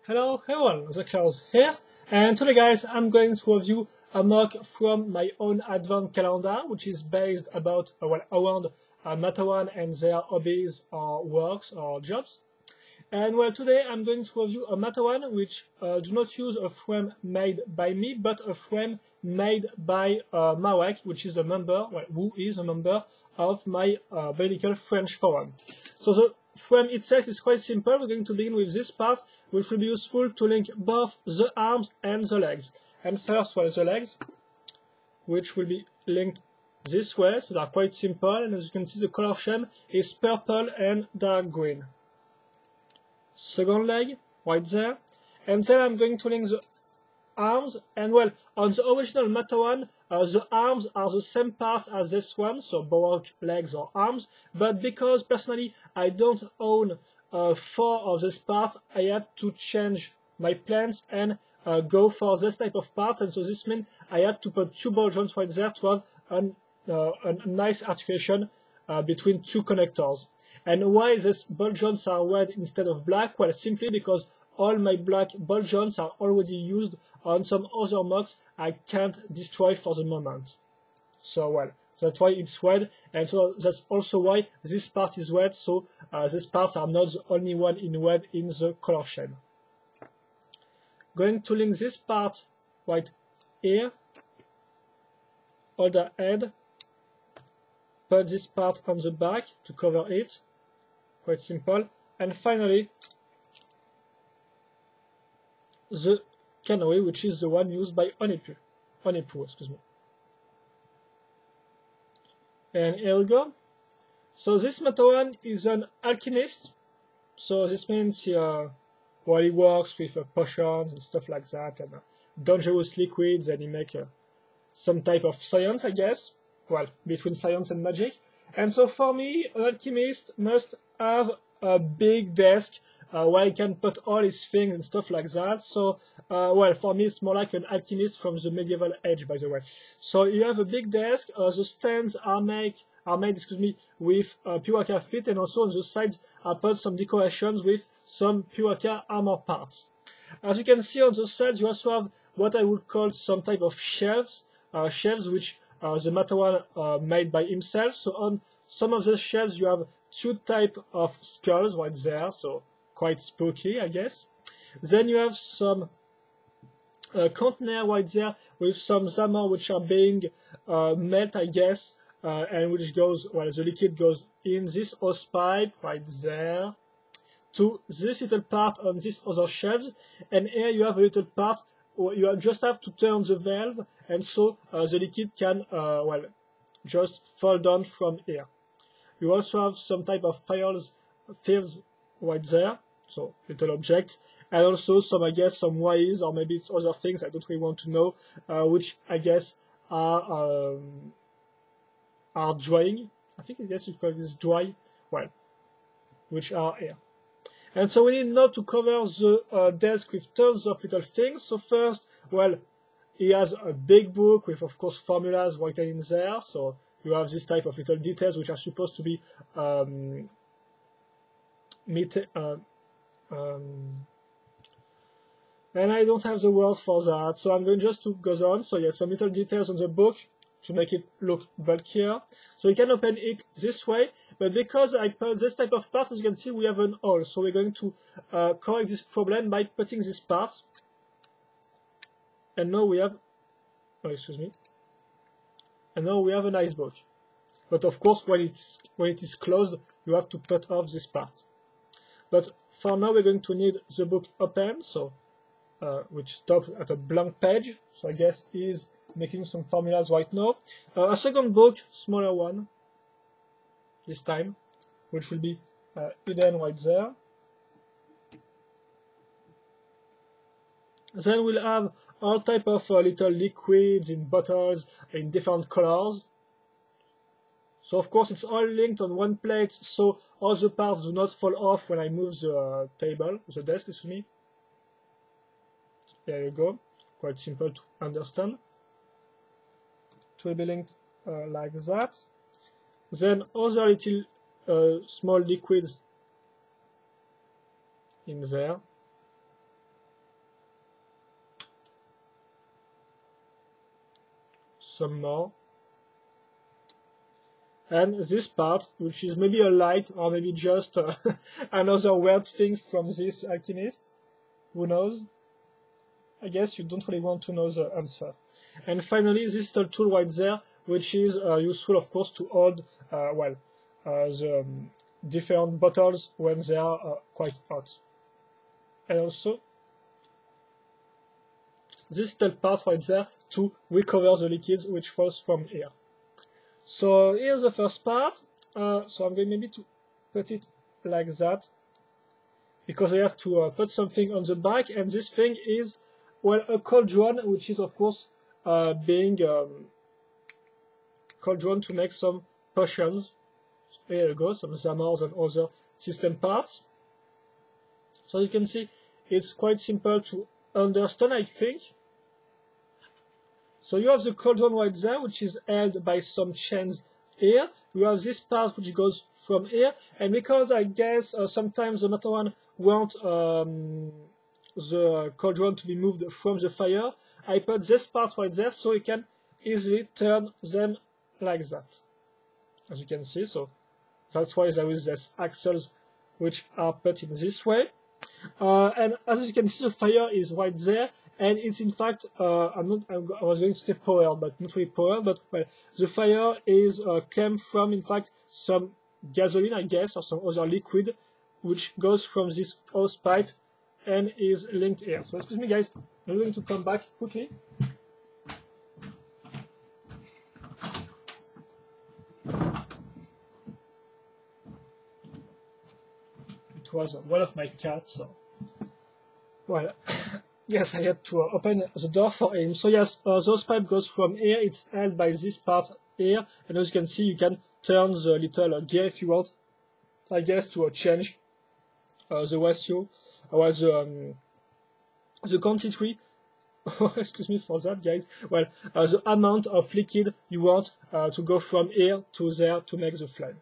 Hello everyone, the Klaus here, and today guys I'm going to review a mock from my own advent calendar, which is based around Matoran and their hobbies or works or jobs. And today I'm going to review a Matoran which do not use a frame made by me, but a frame made by Marek, which is a member, who is a member of my Bionicle French forum. So the frame itself is quite simple. We're going to begin with this part, which will be useful to link both the arms and the legs. And first, the legs, which will be linked this way, so they're quite simple. And as you can see, the color scheme is purple and dark green. Second leg, right there. And then I'm going to link the arms, and on the original Matoran, the arms are the same parts as this one, so both legs or arms, but because personally I don't own 4 of these parts, I had to change my plans and go for this type of parts, and so this means I had to put 2 ball joints right there to have a nice articulation between 2 connectors. And why these ball joints are red instead of black? Well, simply because all my black ball joints are already used on some other mocks I can't destroy for the moment. So that's why it's red, and so that's also why this part is red, so these parts are not the only one in red in the color scheme. Going to link this part right here, hold the head, put this part on the back to cover it, quite simple, and finally the canary, which is the one used by Honeypoo, excuse me. And here we go. So this Matoran is an alchemist, so this means he works with potions and stuff like that, and dangerous liquids, and he makes some type of science, I guess, between science and magic. And so for me, an alchemist must have a big desk where he can put all his things and stuff like that. So, for me, it's more like an alchemist from the medieval age, by the way. So you have a big desk. The stands are made, with Syriaak feet, and also on the sides I put some decorations with some Syriaak armor parts. As you can see on the sides, you also have what I would call some type of shelves, which the Matoran made by himself. So on some of the shelves you have 2 types of skulls right there, so quite spooky, I guess. Then you have some container right there with some zamor which are being melt, I guess, and which goes, the liquid goes in this hose pipe right there to this little part on this other shelves, and here you have a little part where you just have to turn the valve, and so the liquid can just fall down from here. You also have some type of fields right there, so little object, and also some, I guess, some wires, or maybe it's other things I don't really want to know, which I guess are drying. I think you call this dry, which are here. And so we need now to cover the desk with tons of little things. So first, he has a big book with, of course, formulas written in there. So you have this type of little details which are supposed to be and I don't have the words for that, so I'm going just to go on. So yes, some little details on the book to make it look bulkier. So you can open it this way, but because I put this type of part, as you can see, we have an hole. So we're going to correct this problem by putting this part. And now we have, and now we have a nice book. But of course, when it is closed, you have to put off this part. But for now, we're going to need the book open, so which stops at a blank page. So I guess he's making some formulas right now. A second book, smaller one, this time, which will be hidden right there. Then we'll have all type of little liquids in bottles in different colors. So of course it's all linked on one plate, so all the parts do not fall off when I move the the desk, excuse me. There you go, quite simple to understand. It will be linked like that. Then other little small liquids in there. some more. And this part, which is maybe a light or maybe just another weird thing from this alchemist, who knows? I guess you don't really want to know the answer. And finally, this little tool right there, which is useful, of course, to hold the different bottles when they are quite hot. And also, this little part right there to recover the liquids which falls from here. So here's the first part. So I'm going maybe to put it like that, because I have to put something on the back, and this thing is, well, a cauldron, which is of course being cauldron to make some potions. Here you go, some zammers and other system parts. So you can see it's quite simple to understand, I think. So you have the cauldron right there, which is held by some chains here. You have this part which goes from here, and because I guess sometimes the Matoran want the cauldron to be moved from the fire, I put this part right there so you can easily turn them like that, as you can see. So that's why there is these axles which are put in this way. And as you can see, the fire is right there, and it's in fact, I was going to say powered, but not really powered, but well, the fire is came from, in fact, some gasoline, I guess, or some other liquid, which goes from this hose pipe and is linked here. So excuse me, guys, I'm going to come back quickly. It was one of my cats, so well, yes, I had to open the door for him. So yes, those pipe goes from here. It's held by this part here, and as you can see, you can turn the little gear if you want, I guess, to change the ratio or the quantity. Excuse me for that, guys. Well, the amount of liquid you want to go from here to there to make the flame.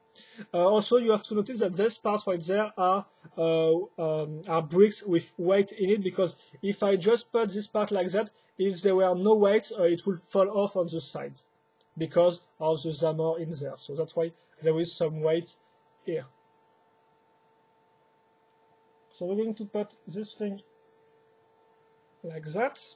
Also, you have to notice that these parts right there are bricks with weight in it, because if I just put this part like that, if there were no weights, it will fall off on the side because of the zammer in there. So that's why there is some weight here. So we're going to put this thing like that.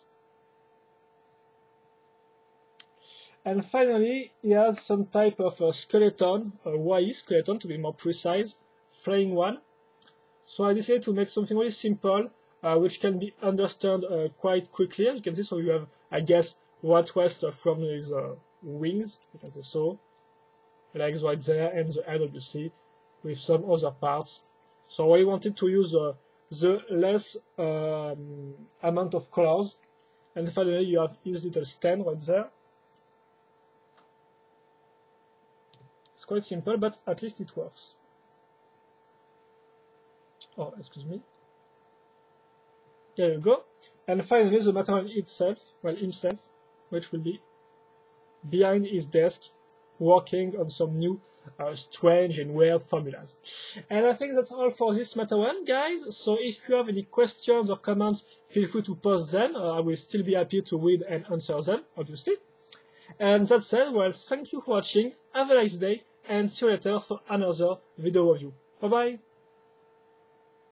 And finally, he has some type of a skeleton, a Y skeleton to be more precise, flying one. So I decided to make something very simple, which can be understood quite quickly. As you can see, so you have, I guess, what rest from his wings, you can say so, legs right there, and the head obviously, with some other parts. So I wanted to use the less amount of colors. And finally, you have his little stand right there. It's quite simple, but at least it works. Oh, excuse me. There you go. And finally, the Matoran itself, well, himself, which will be behind his desk, working on some new strange and weird formulas. And I think that's all for this Matoran, guys. So if you have any questions or comments, feel free to post them. I will still be happy to read and answer them, obviously. And that said, well, thank you for watching, have a nice day, and see you later for another video review. Bye bye!